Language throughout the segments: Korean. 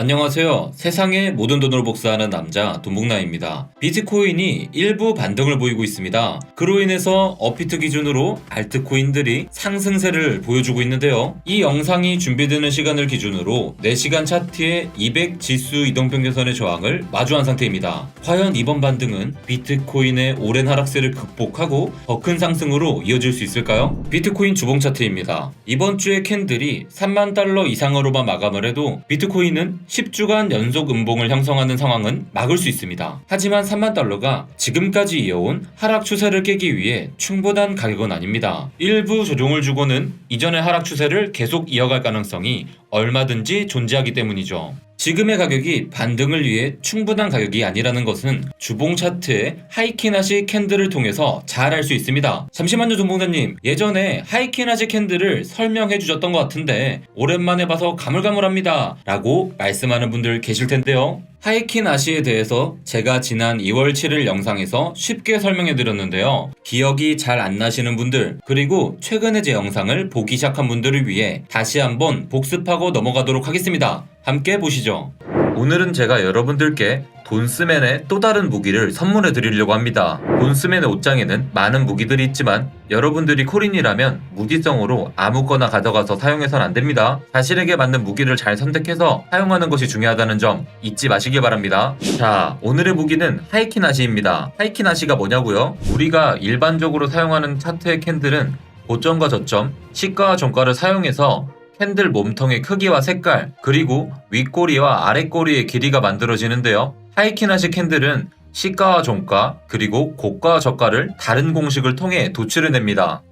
안녕하세요. 세상의 모든 돈으로 복사하는 남자 돈복나입니다. 비트코인이 일부 반등을 보이고 있습니다. 그로 인해서 업비트 기준으로 알트코인들이 상승세를 보여주고 있는데요. 이 영상이 준비되는 시간을 기준으로 4시간 차트의 200 지수 이동평균선의 저항을 마주한 상태입니다. 과연 이번 반등은 비트코인의 오랜 하락세를 극복하고 더 큰 상승으로 이어질 수 있을까요? 비트코인 주봉 차트입니다. 이번 주에 캔들이 3만 달러 이상으로만 마감을 해도 비트코인은 10주간 연속 음봉을 형성하는 상황은 막을 수 있습니다. 하지만 3만 달러가 지금까지 이어온 하락 추세를 깨기 위해 충분한 가격은 아닙니다. 일부 조정을 주고는 이전의 하락 추세를 계속 이어갈 가능성이 얼마든지 존재하기 때문이죠. 지금의 가격이 반등을 위해 충분한 가격이 아니라는 것은 주봉 차트의 하이키나시 캔들을 통해서 잘 알 수 있습니다. 잠시만요, 돈봉사님. 예전에 하이키나시 캔들을 설명해 주셨던 것 같은데 오랜만에 봐서 가물가물합니다 라고 말씀하는 분들 계실 텐데요. 하이키나시에 대해서 제가 지난 2월 7일 영상에서 쉽게 설명해 드렸는데요. 기억이 잘 안 나시는 분들, 그리고 최근에 제 영상을 보기 시작한 분들을 위해 다시 한번 복습하고 넘어가도록 하겠습니다. 함께 보시죠. 오늘은 제가 여러분들께 돈스맨의 또 다른 무기를 선물해 드리려고 합니다. 돈스맨의 옷장에는 많은 무기들이 있지만 여러분들이 코린이라면 무지성으로 아무거나 가져가서 사용해선 안 됩니다. 자신에게 맞는 무기를 잘 선택해서 사용하는 것이 중요하다는 점 잊지 마시길 바랍니다. 자, 오늘의 무기는 하이키나시입니다. 하이키나시가 뭐냐고요? 우리가 일반적으로 사용하는 차트의 캔들은 고점과 저점, 시가와 종가를 사용해서 캔들 몸통의 크기와 색깔, 그리고 윗꼬리와 아랫꼬리의 길이가 만들어지는데요. 하이키나시 캔들은 시가와 종가, 그리고 고가와 저가를 다른 공식을 통해 도출해냅니다.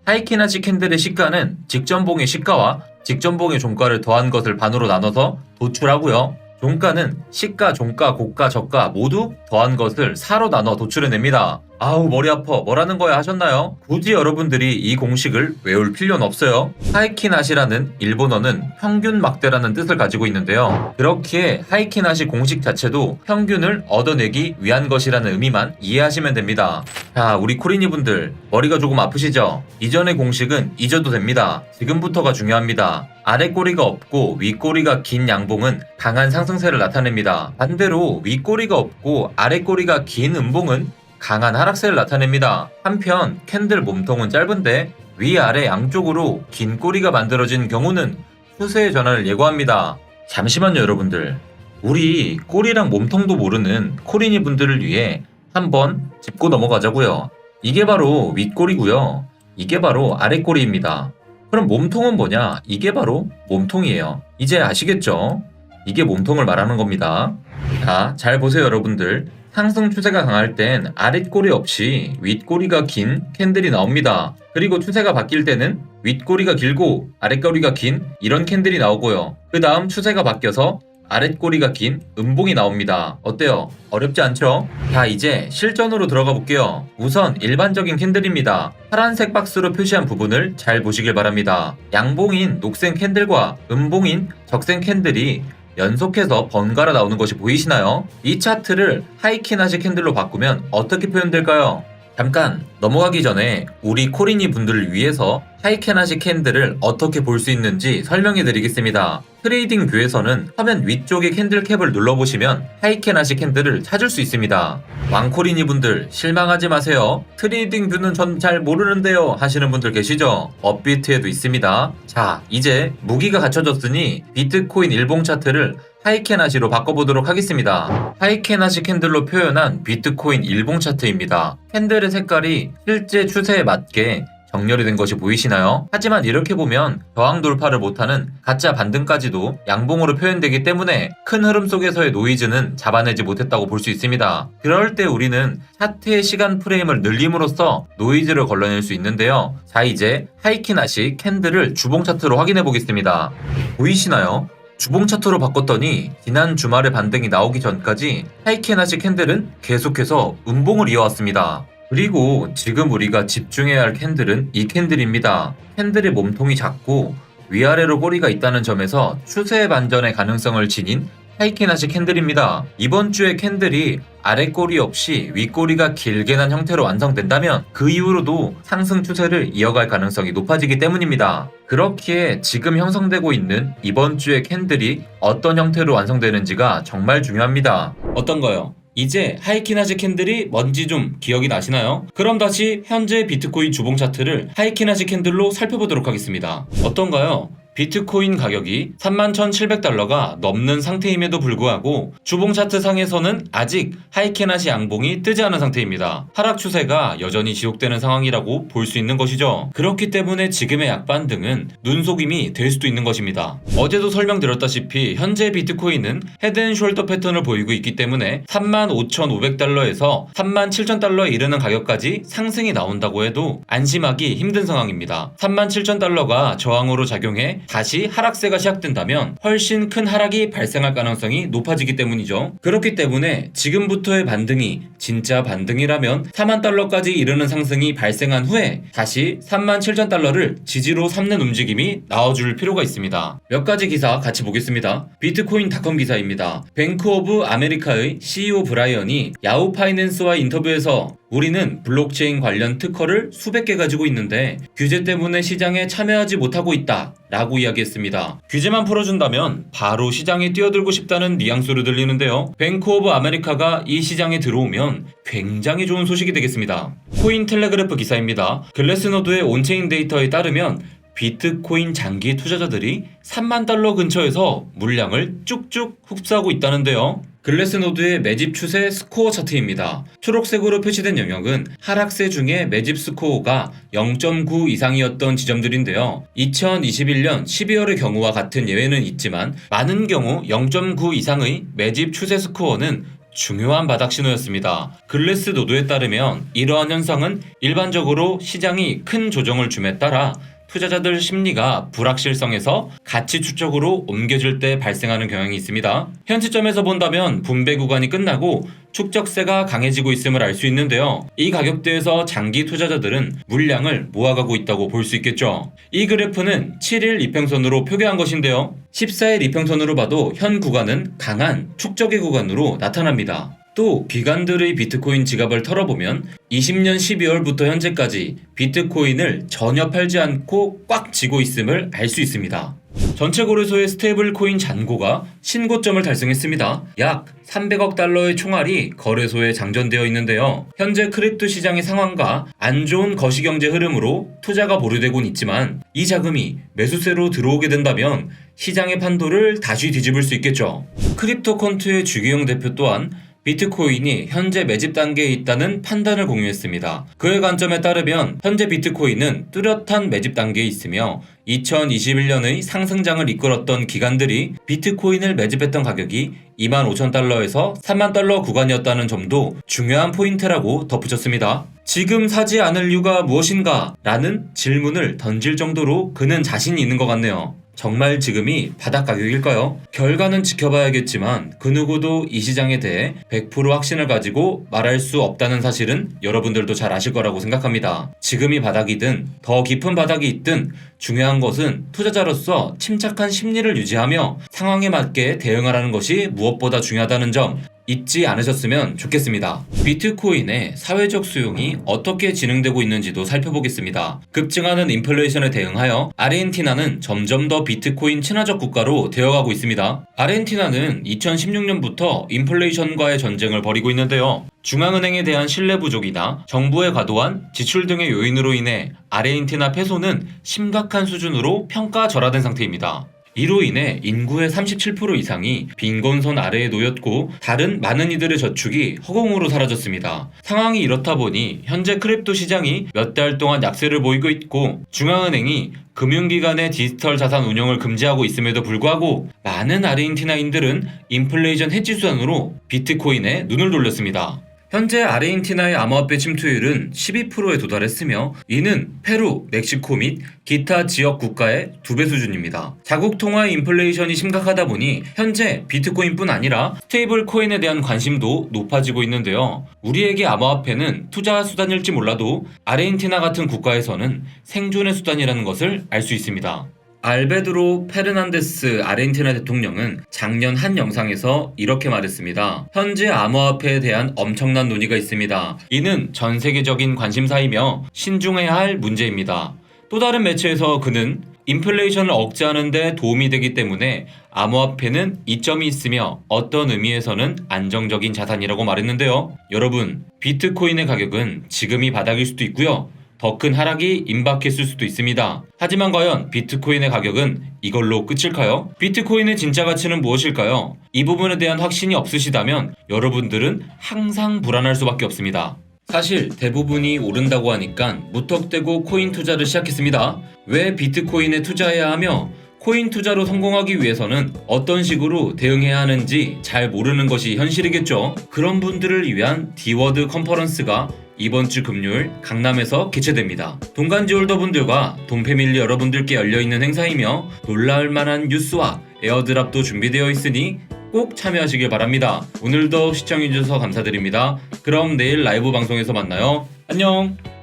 하이키나시 캔들의 시가는 직전봉의 시가와 직전봉의 종가를 더한 것을 반으로 나눠서 도출하고요. 종가는 시가, 종가, 고가, 저가 모두 더한 것을 4로 나눠 도출해냅니다. 아우 머리 아파, 뭐라는 거야 하셨나요? 굳이 여러분들이 이 공식을 외울 필요는 없어요. 하이키나시라는 일본어는 평균 막대라는 뜻을 가지고 있는데요. 그렇기에 하이키나시 공식 자체도 평균을 얻어내기 위한 것이라는 의미만 이해하시면 됩니다. 자, 우리 코리니 분들 머리가 조금 아프시죠? 이전의 공식은 잊어도 됩니다. 지금부터가 중요합니다. 아랫꼬리가 없고 윗꼬리가 긴 양봉은 강한 상승세를 나타냅니다. 반대로 윗꼬리가 없고 아랫꼬리가 긴 음봉은 강한 하락세를 나타냅니다. 한편 캔들 몸통은 짧은데 위아래 양쪽으로 긴 꼬리가 만들어진 경우는 추세의 전환을 예고합니다. 잠시만요 여러분들. 우리 꼬리랑 몸통도 모르는 코리니 분들을 위해 한번 짚고 넘어가자고요. 이게 바로 윗꼬리고요. 이게 바로 아랫꼬리입니다. 그럼 몸통은 뭐냐? 이게 바로 몸통이에요. 이제 아시겠죠? 이게 몸통을 말하는 겁니다. 자, 잘 보세요 여러분들. 상승 추세가 강할 땐 아랫꼬리 없이 윗꼬리가 긴 캔들이 나옵니다. 그리고 추세가 바뀔 때는 윗꼬리가 길고 아랫꼬리가 긴 이런 캔들이 나오고요. 그 다음 추세가 바뀌어서 아랫꼬리가 긴 음봉이 나옵니다. 어때요? 어렵지 않죠? 자, 이제 실전으로 들어가 볼게요. 우선 일반적인 캔들입니다. 파란색 박스로 표시한 부분을 잘 보시길 바랍니다. 양봉인 녹색 캔들과 음봉인 적색 캔들이 연속해서 번갈아 나오는 것이 보이시나요? 이 차트를 하이키나시 캔들로 바꾸면 어떻게 표현될까요? 잠깐 넘어가기 전에 우리 코리니 분들을 위해서 하이키나시 캔들을 어떻게 볼 수 있는지 설명해 드리겠습니다. 트레이딩 뷰에서는 화면 위쪽의 캔들 캡을 눌러보시면 하이키나시 캔들을 찾을 수 있습니다. 왕코리니 분들 실망하지 마세요. 트레이딩 뷰는 전 잘 모르는데요 하시는 분들 계시죠? 업비트에도 있습니다. 자, 이제 무기가 갖춰졌으니 비트코인 일봉 차트를 하이키나시로 바꿔보도록 하겠습니다. 하이키나시 캔들로 표현한 비트코인 일봉 차트입니다. 캔들의 색깔이 실제 추세에 맞게 정렬이 된 것이 보이시나요? 하지만 이렇게 보면 저항 돌파를 못하는 가짜 반등까지도 양봉으로 표현되기 때문에 큰 흐름 속에서의 노이즈는 잡아내지 못했다고 볼 수 있습니다. 그럴 때 우리는 차트의 시간 프레임을 늘림으로써 노이즈를 걸러낼 수 있는데요. 자, 이제 하이키나시 캔들을 주봉 차트로 확인해 보겠습니다. 보이시나요? 주봉 차트로 바꿨더니 지난 주말에 반등이 나오기 전까지 하이키나시 캔들은 계속해서 음봉을 이어왔습니다. 그리고 지금 우리가 집중해야 할 캔들은 이 캔들입니다. 캔들의 몸통이 작고 위아래로 꼬리가 있다는 점에서 추세 반전의 가능성을 지닌 하이키나시 캔들입니다. 이번 주에 캔들이 아래 꼬리 없이 윗꼬리가 길게 난 형태로 완성된다면 그 이후로도 상승 추세를 이어갈 가능성이 높아지기 때문입니다. 그렇기에 지금 형성되고 있는 이번 주의 캔들이 어떤 형태로 완성되는지가 정말 중요합니다. 어떤가요? 이제 하이키나시 캔들이 뭔지 좀 기억이 나시나요? 그럼 다시 현재 비트코인 주봉 차트를 하이키나시 캔들로 살펴보도록 하겠습니다. 어떤가요? 비트코인 가격이 31,700달러가 넘는 상태임에도 불구하고 주봉 차트 상에서는 아직 하이키나시 양봉이 뜨지 않은 상태입니다. 하락 추세가 여전히 지속되는 상황이라고 볼 수 있는 것이죠. 그렇기 때문에 지금의 약반등은 눈속임이 될 수도 있는 것입니다. 어제도 설명드렸다시피 현재 비트코인은 헤드앤숄더 패턴을 보이고 있기 때문에 35,500달러에서 37,000달러에 이르는 가격까지 상승이 나온다고 해도 안심하기 힘든 상황입니다. 37,000달러가 저항으로 작용해 다시 하락세가 시작된다면 훨씬 큰 하락이 발생할 가능성이 높아지기 때문이죠. 그렇기 때문에 지금부터의 반등이 진짜 반등이라면 40,000달러까지 이르는 상승이 발생한 후에 다시 37,000달러를 지지로 삼는 움직임이 나와줄 필요가 있습니다. 몇 가지 기사 같이 보겠습니다. 비트코인닷컴 기사입니다. 뱅크 오브 아메리카의 CEO 브라이언이 야후 파이낸스와 인터뷰에서 우리는 블록체인 관련 특허를 수백 개 가지고 있는데 규제 때문에 시장에 참여하지 못하고 있다 라고 이야기했습니다. 규제만 풀어준다면 바로 시장에 뛰어들고 싶다는 뉘앙스로 들리는데요. 뱅크 오브 아메리카가 이 시장에 들어오면 굉장히 좋은 소식이 되겠습니다. 코인텔레그래프 기사입니다. 글래스노드의 온체인 데이터에 따르면 비트코인 장기 투자자들이 3만 달러 근처에서 물량을 쭉쭉 흡수하고 있다는데요. 글래스노드의 매집 추세 스코어 차트입니다. 초록색으로 표시된 영역은 하락세 중에 매집 스코어가 0.9 이상이었던 지점들인데요. 2021년 12월의 경우와 같은 예외는 있지만 많은 경우 0.9 이상의 매집 추세 스코어는 중요한 바닥 신호였습니다. 글래스노드에 따르면 이러한 현상은 일반적으로 시장이 큰 조정을 줌에 따라 투자자들 심리가 불확실성에서 가치 추적으로 옮겨질 때 발생하는 경향이 있습니다. 현 시점에서 본다면 분배 구간이 끝나고 축적세가 강해지고 있음을 알 수 있는데요. 이 가격대에서 장기 투자자들은 물량을 모아가고 있다고 볼 수 있겠죠. 이 그래프는 7일 이평선으로 표기한 것인데요. 14일 이평선으로 봐도 현 구간은 강한 축적의 구간으로 나타납니다. 또 기관들의 비트코인 지갑을 털어보면 20년 12월부터 현재까지 비트코인을 전혀 팔지 않고 꽉 쥐고 있음을 알 수 있습니다. 전체 거래소의 스테이블 코인 잔고가 신고점을 달성했습니다. 약 300억 달러의 총알이 거래소에 장전되어 있는데요. 현재 크립토 시장의 상황과 안 좋은 거시경제 흐름으로 투자가 보류되곤 있지만 이 자금이 매수세로 들어오게 된다면 시장의 판도를 다시 뒤집을 수 있겠죠. 크립토컨트의 주기영 대표 또한 비트코인이 현재 매집 단계에 있다는 판단을 공유했습니다. 그의 관점에 따르면 현재 비트코인은 뚜렷한 매집 단계에 있으며 2021년의 상승장을 이끌었던 기관들이 비트코인을 매집했던 가격이 25,000달러에서 30,000달러 구간이었다는 점도 중요한 포인트라고 덧붙였습니다. 지금 사지 않을 이유가 무엇인가? 라는 질문을 던질 정도로 그는 자신이 있는 것 같네요. 정말 지금이 바닥 가격일까요? 결과는 지켜봐야겠지만 그 누구도 이 시장에 대해 100% 확신을 가지고 말할 수 없다는 사실은 여러분들도 잘 아실 거라고 생각합니다. 지금이 바닥이든 더 깊은 바닥이 있든 중요한 것은 투자자로서 침착한 심리를 유지하며 상황에 맞게 대응하라는 것이 무엇보다 중요하다는 점 잊지 않으셨으면 좋겠습니다. 비트코인의 사회적 수용이 어떻게 진행되고 있는지도 살펴보겠습니다. 급증하는 인플레이션에 대응하여 아르헨티나는 점점 더 비트코인 친화적 국가로 되어가고 있습니다. 아르헨티나는 2016년부터 인플레이션과의 전쟁을 벌이고 있는데요. 중앙은행에 대한 신뢰 부족이나 정부의 과도한 지출 등의 요인으로 인해 아르헨티나 페소는 심각한 수준으로 평가절하된 상태입니다. 이로 인해 인구의 37% 이상이 빈곤선 아래에 놓였고 다른 많은 이들의 저축이 허공으로 사라졌습니다. 상황이 이렇다 보니 현재 크립토 시장이 몇 달 동안 약세를 보이고 있고 중앙은행이 금융기관의 디지털 자산 운용을 금지하고 있음에도 불구하고 많은 아르헨티나인들은 인플레이션 해지 수단으로 비트코인에 눈을 돌렸습니다. 현재 아르헨티나의 암호화폐 침투율은 12%에 도달했으며 이는 페루, 멕시코 및 기타 지역 국가의 2배 수준입니다. 자국 통화의 인플레이션이 심각하다 보니 현재 비트코인뿐 아니라 스테이블 코인에 대한 관심도 높아지고 있는데요. 우리에게 암호화폐는 투자 수단일지 몰라도 아르헨티나 같은 국가에서는 생존의 수단이라는 것을 알 수 있습니다. 알베드로 페르난데스 아르헨티나 대통령은 작년 한 영상에서 이렇게 말했습니다. 현재 암호화폐에 대한 엄청난 논의가 있습니다. 이는 전 세계적인 관심사이며 신중해야 할 문제입니다. 또 다른 매체에서 그는 인플레이션을 억제하는 데 도움이 되기 때문에 암호화폐는 이점이 있으며 어떤 의미에서는 안정적인 자산이라고 말했는데요. 여러분, 비트코인의 가격은 지금이 바닥일 수도 있고요. 더 큰 하락이 임박했을 수도 있습니다. 하지만 과연 비트코인의 가격은 이걸로 끝일까요? 비트코인의 진짜 가치는 무엇일까요? 이 부분에 대한 확신이 없으시다면 여러분들은 항상 불안할 수밖에 없습니다. 사실 대부분이 오른다고 하니까 무턱대고 코인 투자를 시작했습니다. 왜 비트코인에 투자해야 하며 코인 투자로 성공하기 위해서는 어떤 식으로 대응해야 하는지 잘 모르는 것이 현실이겠죠. 그런 분들을 위한 디워드 컨퍼런스가 이번 주 금요일 강남에서 개최됩니다. 동간지 홀더분들과 돈패밀리 여러분들께 열려있는 행사이며 놀라울 만한 뉴스와 에어드랍도 준비되어 있으니 꼭 참여하시길 바랍니다. 오늘도 시청해주셔서 감사드립니다. 그럼 내일 라이브 방송에서 만나요. 안녕!